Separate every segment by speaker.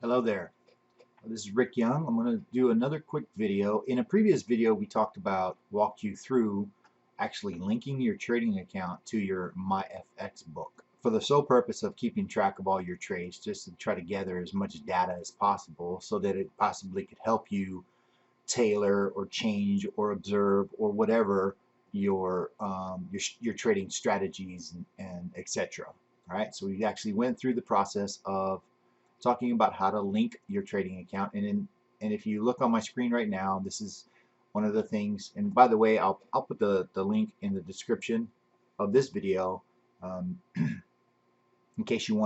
Speaker 1: Hello there. This is Rick Young. I'm going to do another quick video. In a previous video, we talked about, walked you through actually linking your trading account to your Myfxbook for the sole purpose of keeping track of all your trades, just to try to gather as much data as possible so that it possibly could help you tailor or change or observe or whatever your trading strategies and etc. All right, so we actually went through the process of talking about how to link your trading account, and if you look on my screen right now, this is one of the things. And by the way, I'll put the link in the description of this video, in case you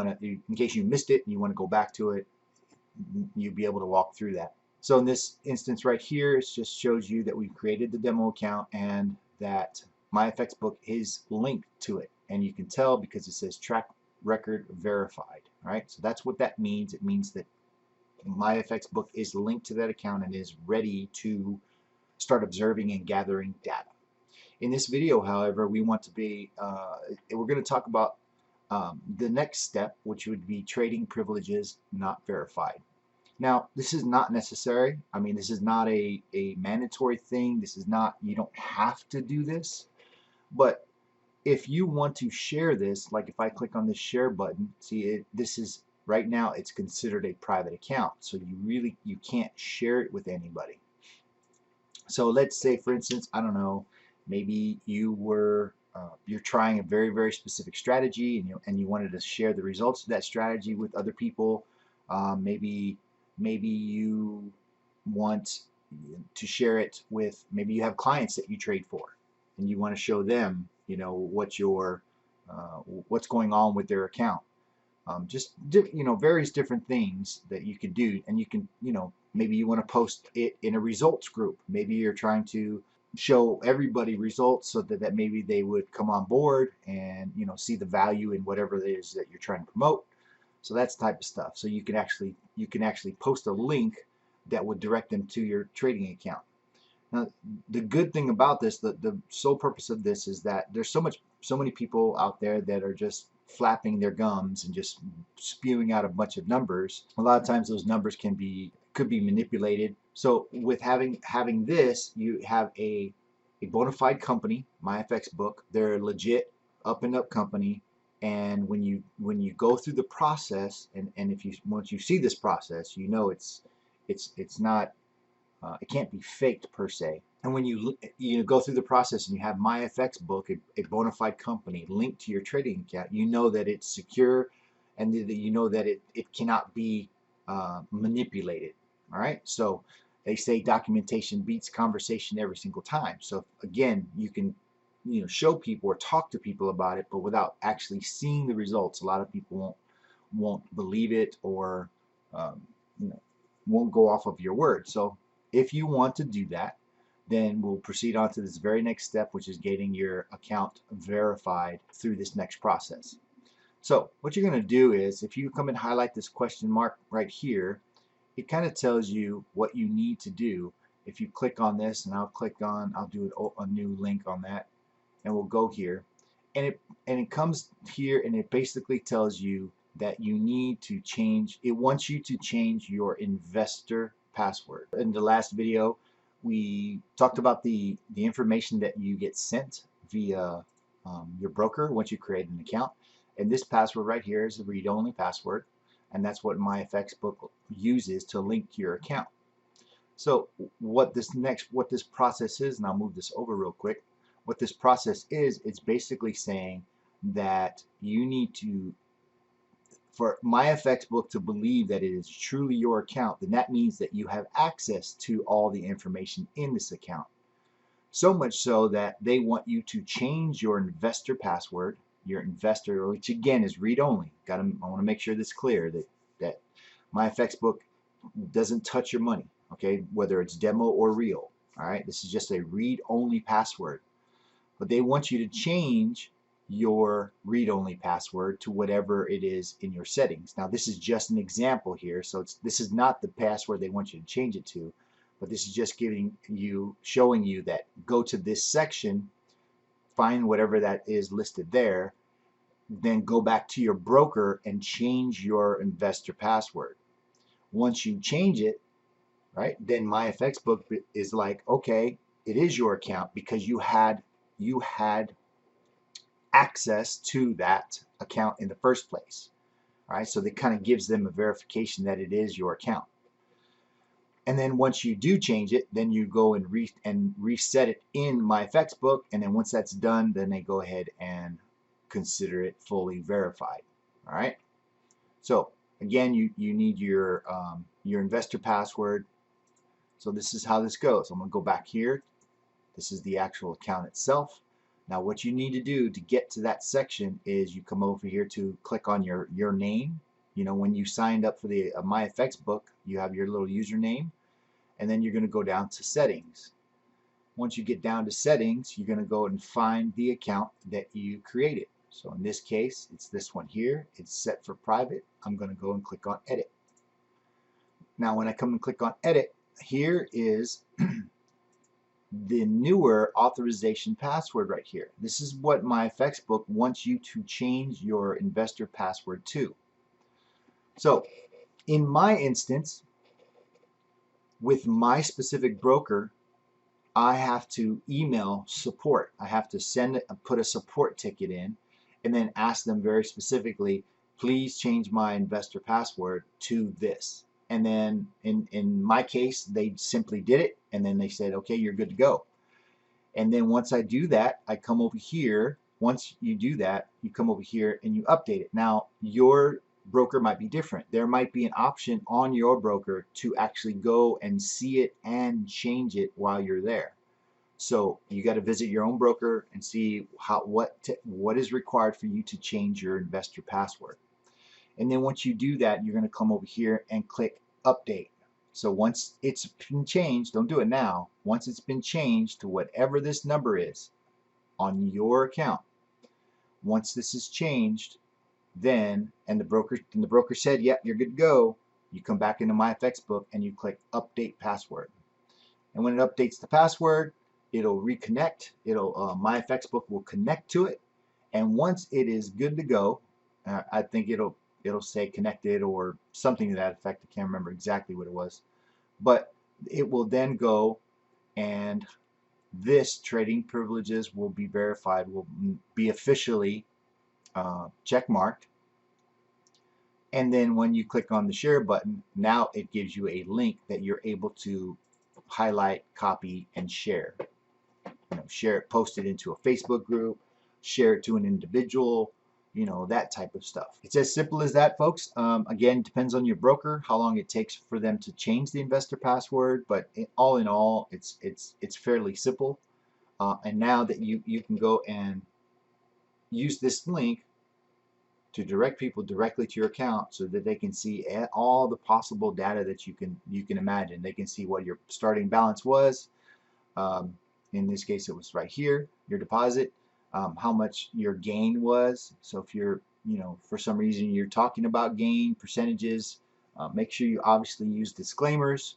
Speaker 1: missed it and you want to go back to it, you'll be able to walk through that. So in this instance right here, it just shows you that we've created the demo account and that Myfxbook is linked to it. And you can tell because it says track record verified. All right, so that's what that means. It means that Myfxbook is linked to that account and is ready to start observing and gathering data. In this video, however, we're going to talk about the next step, which would be trading privileges not verified. Now, this is not necessary. I mean, this is not a mandatory thing. This is not, you don't have to do this. But if you want to share this, like if I click on this share button, see, this is, right now, it's considered a private account. So you can't share it with anybody. So let's say, for instance, I don't know, maybe you're trying a very, very specific strategy and you wanted to share the results of that strategy with other people. Maybe you want to share it with, maybe you have clients that you trade for and you want to show them, what's going on with their account. Various different things that you can do, and you can, maybe you want to post it in a results group. Maybe you're trying to show everybody results so that maybe they would come on board and see the value in whatever it is that you're trying to promote. So that's the type of stuff. So you can actually post a link that would direct them to your trading account. Now, the good thing about this, the sole purpose of this, is that there's so many people out there that are just flapping their gums and just spewing out a bunch of numbers. A lot of times those numbers could be manipulated. So with having this, you have a bona fide company, Myfxbook. They're a legit up and up company. And when you go through the process, and once you see this process, it's not, it can't be faked per se. And when you go through the process and you have Myfxbook, a bona fide company linked to your trading account, you know that it's secure, and you know that it cannot be manipulated. All right, so they say documentation beats conversation every single time. So again, you can show people or talk to people about it, but without actually seeing the results, a lot of people won't believe it, or won't go off of your word. So if you want to do that, then we'll proceed on to this very next step, which is getting your account verified through this next process. So what you're going to do is, if you come and highlight this question mark right here, it kind of tells you what you need to do. If you click on this, and I'll do a new link on that, and we'll go here, and it comes here, and it basically tells you that you need to change. It wants you to change your investor password. In the last video, we talked about the information that you get sent via your broker once you create an account, and this password right here is a read-only password, and that's what Myfxbook uses to link to your account. So what this process is, and I'll move this over real quick. What this process is, it's basically saying that you need to, for Myfxbook to believe that it is truly your account, then that means that you have access to all the information in this account. So much so that they want you to change your investor password, your investor, which again is read-only. I want to make sure this is clear, that Myfxbook doesn't touch your money, okay, whether it's demo or real. All right, this is just a read-only password. But they want you to change your read-only password to whatever it is in your settings. Now this is just an example here, so this is not the password they want you to change it to, but this is just showing you that go to this section, find whatever that is listed there, then go back to your broker and change your investor password. Once you change it, right, then Myfxbook is like, okay, it is your account because you had access to that account in the first place. All right, so that kind of gives them a verification that it is your account. And then once you do change it, then you go and reset it in Myfxbook, and then once that's done, then they go ahead and consider it fully verified. All right. So again, you need your investor password. So this is how this goes. I'm going to go back here. This is the actual account itself. Now what you need to do to get to that section is you come over here to click on your name. You know, when you signed up for the Myfxbook, you have your little username, and then you're going to go down to settings. Once you get down to settings, you're going to go and find the account that you created. So in this case, it's this one here. It's set for private. I'm going to go and click on edit. Now when I come and click on edit, here is the newer authorization password right here. This is what Myfxbook wants you to change your investor password to. So in my instance, with my specific broker, I have to email support. I have to put a support ticket in and then ask them very specifically, please change my investor password to this. And then in my case, they simply did it, and then they said, okay, you're good to go. And then once I do that, I come over here. Once you do that, you come over here and you update it. Now, your broker might be different. There might be an option on your broker to actually go and see it and change it while you're there. So you got to visit your own broker and see what is required for you to change your investor password. And then once you do that, you're going to come over here and click update. So once it's been changed, don't do it now. Once it's been changed to whatever this number is on your account, once this is changed, then and the broker said, yep, you're good to go, you come back into Myfxbook and you click update password. And when it updates the password, it'll reconnect. Myfxbook will connect to it, and once it is good to go, I think it'll say connected or something to that effect. I can't remember exactly what it was, but it will then go and this trading privileges will be verified, will be officially check marked. And then when you click on the share button, now it gives you a link that you're able to highlight, copy, and share. You know, share it, post it into a Facebook group, share it to an individual, you know, that type of stuff. It's as simple as that, folks. Again, depends on your broker how long it takes for them to change the investor password, but all in all, it's fairly simple. And now that you can go and use this link to direct people directly to your account so that they can see all the possible data that you can imagine. They can see what your starting balance was. In this case, it was right here, your deposit, how much your gain was. So if you're, you know, for some reason you're talking about gain percentages, make sure you obviously use disclaimers.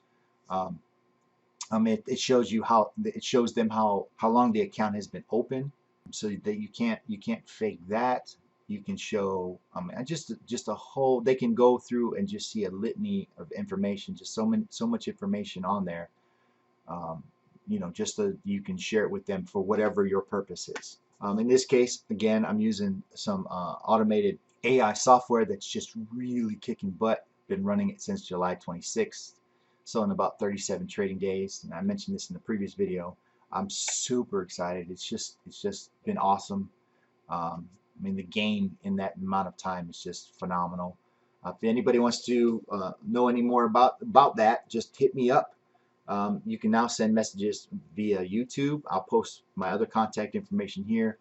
Speaker 1: It shows you it shows them how long the account has been open, so that you can't fake that. You can show just a whole. They can go through and just see a litany of information, just so much information on there. You know, just so you can share it with them for whatever your purpose is. In this case, again, I'm using some automated AI software that's just really kicking butt. Been running it since July 26th, so in about 37 trading days. And I mentioned this in the previous video. I'm super excited. It's just been awesome. I mean, the gain in that amount of time is just phenomenal. If anybody wants to know any more about that, just hit me up. You can now send messages via YouTube. I'll post my other contact information here.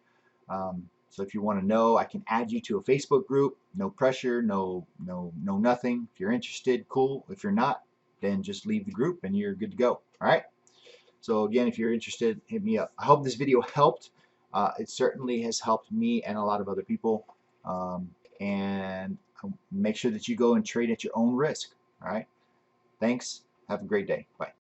Speaker 1: So if you want to know, I can add you to a Facebook group. No pressure, no nothing. If you're interested, cool. If you're not, then just leave the group and you're good to go. All right. So again, if you're interested, hit me up. I hope this video helped. It certainly has helped me and a lot of other people. And make sure that you go and trade at your own risk. All right. Thanks. Have a great day. Bye.